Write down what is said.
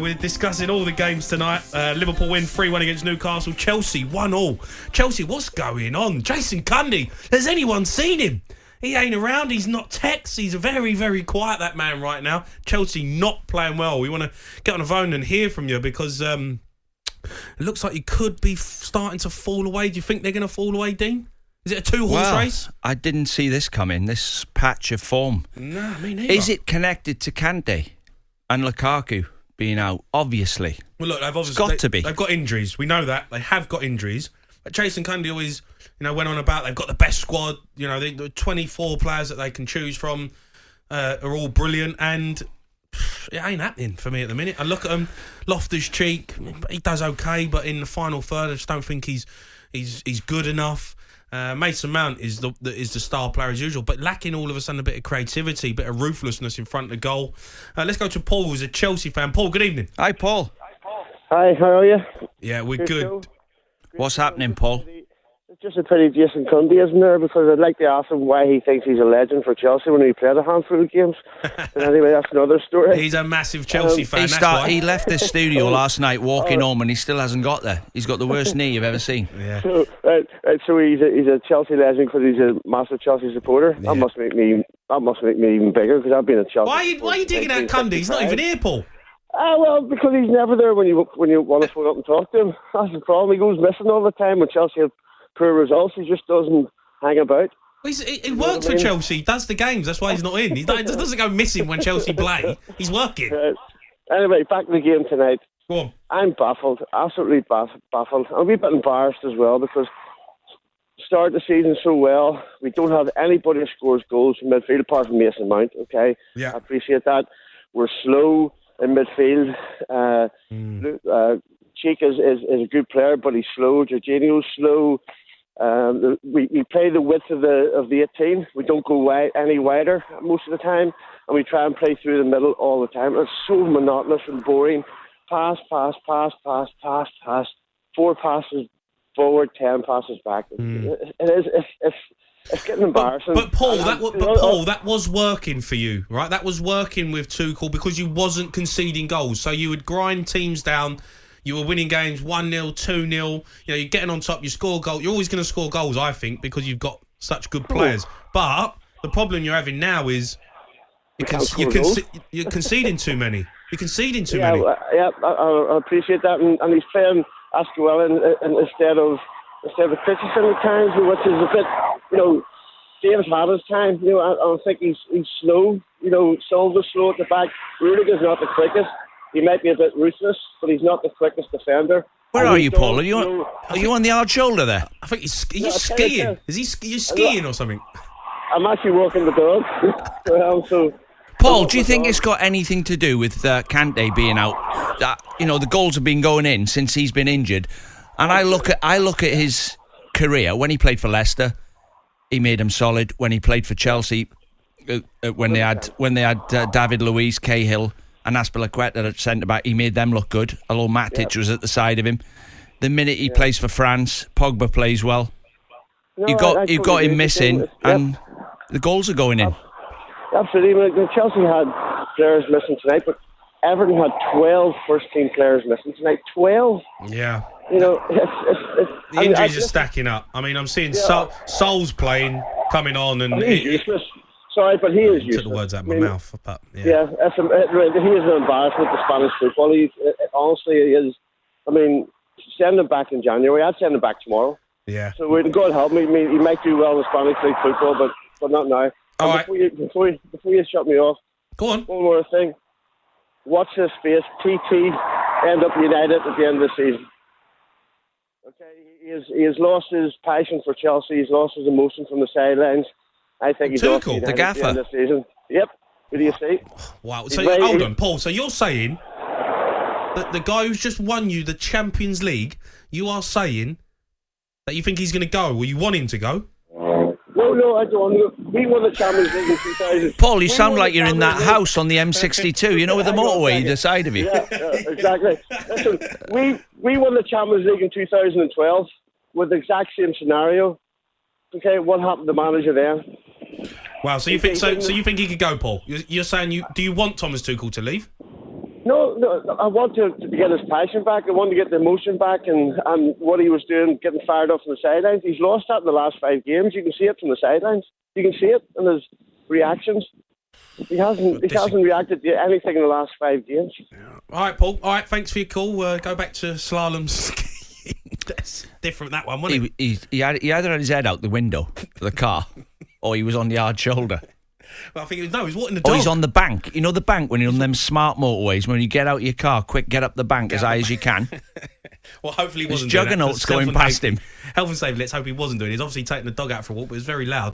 we're discussing all the games tonight. Liverpool win 3-1 against Newcastle. Chelsea 1-1. Chelsea, what's going on? Jason Cundy, has anyone seen him? He ain't around. He's not text. He's very, very quiet, that man, right now. Chelsea not playing well. We want to get on the phone and hear from you because it looks like you could be starting to fall away. Do you think they're going to fall away, Dean? Is it a two-horse race? I didn't see this coming, this patch of form. No, me neither. Is it connected to Kante and Lukaku being out? Obviously. Well, look, it's got to be. They've got injuries. We know that. They have got injuries. But Jason Cundy always, went on about they've got the best squad. The 24 players that they can choose from are all brilliant, and it ain't happening for me at the minute. I look at him, Loftus-Cheek, he does okay, but in the final third, I just don't think he's good enough. Mason Mount is the star player as usual, but lacking all of a sudden a bit of creativity, a bit of ruthlessness in front of the goal. Let's go to Paul, who's a Chelsea fan. Paul, good evening. Hi, Paul. Hi, how are you? Yeah, we're good. Show. What's happening, Paul? It's just a pity Jason Cundy isn't there, because I'd like to ask him why he thinks he's a legend for Chelsea when he played a handful of games. But anyway, that's another story. He's a massive Chelsea fan. He left the studio last night walking home, and he still hasn't got there. He's got the worst knee you've ever seen. Yeah. So he's a Chelsea legend because he's a massive Chelsea supporter. Yeah. That must make me even bigger, because I've been a Chelsea. Why are you digging at Cundy? He's not even here, Paul. Well, because he's never there when you want to phone up and talk to him. That's the problem. He goes missing all the time when Chelsea have poor results. He just doesn't hang about. Well, he works for Chelsea. He does the games. That's why he's not in. He just doesn't go missing when Chelsea play. He's working. Anyway, back to the game tonight. Go on. I'm baffled, absolutely baffled. I'm a wee bit embarrassed as well, because start the season so well. We don't have anybody who scores goals from midfield apart from Mason Mount. Okay, yeah, I appreciate that. We're slow in midfield. Cheek is a good player, but he's slow. Jorginho's slow. We play the width of the 18. We don't go any wider most of the time, and we try and play through the middle all the time. It's so monotonous and boring. Pass. 4 passes forward, 10 passes back. It's getting embarrassing. But Paul, that was working for you, right? That was working with Tuchel because you wasn't conceding goals. So you would grind teams down. You were winning games 1-0, 2-0. You're getting on top. You score goals. You're always going to score goals, I think, because you've got such good players. But the problem you're having now is you're conceding too many. You're conceding too many. I appreciate that. And he's playing Asquith instead of Christensen at times, which is a bit, Dave's had his time. I think he's slow. Silva's slow at the back. Rudiger's not the quickest. He might be a bit ruthless, but he's not the quickest defender. Where are you, Paul? Are you on the hard shoulder there? I think are you skiing? You skiing or something? I'm actually walking the dog. Paul, do you think it's got anything to do with Kante being out? The goals have been going in since he's been injured, and I look at his career. When he played for Leicester, he made him solid. When he played for Chelsea, when they had David Luiz, Cahill, and Azpilicueta at centre-back, he made them look good, although Matic was at the side of him. The minute he plays for France, Pogba plays well. You've got him missing, and the goals are going in. Absolutely. Chelsea had players missing tonight, but Everton had 12 first-team players missing tonight. 12? Yeah. The injuries are stacking up. I mean, I'm seeing Sol's coming on, and he's useless. Sorry, but he is useless. Took the words out of my mouth. But, he is an embarrassment to Spanish football. Honestly, he is. I mean, send him back in January. I'd send him back tomorrow. Yeah. So God help me. He might do well in Spanish league football, but not now. All right. Before you shut me off, go on. One more thing. Watch this space. TT end up United at the end of the season. Okay, he has lost his passion for Chelsea. He's lost his emotion from the sidelines. I think he's lost the gaffer. At the end of the season. Yep. What do you see? Wow. So hold on, Paul. So you're saying that the guy who's just won you the Champions League, you are saying that you think he's going to go, or you want him to go? No, I don't. We won the Champions League in 2000. Paul, you sound like you're in that house on the M62, with the motorway either side of you. Yeah, exactly. Listen, we won the Champions League in 2012 with the exact same scenario. Okay, what happened to the manager then? Wow, so you think he could go, Paul? You're saying do you want Thomas Tuchel to leave? No, I want to get his passion back. I want to get the emotion back, and what he was doing, getting fired up from the sidelines. He's lost that in the last 5 games. You can see it from the sidelines. You can see it in his reactions. He hasn't reacted to anything in the last 5 games. Yeah. All right, Paul. All right, thanks for your call. Go back to slalom skiing. That's different, that one, wasn't it? He either had his head out the window of the car or he was on the hard shoulder. Well, I think he was walking the dog. Oh, he's on the bank. You know the bank when you're on them smart motorways, when you get out of your car, quick, get up the bank as high as you can. Well, hopefully he There's wasn't doing that. juggernauts going past him. Health and safety, let's hope he wasn't doing it. He's obviously taking the dog out for a walk, but it was very loud.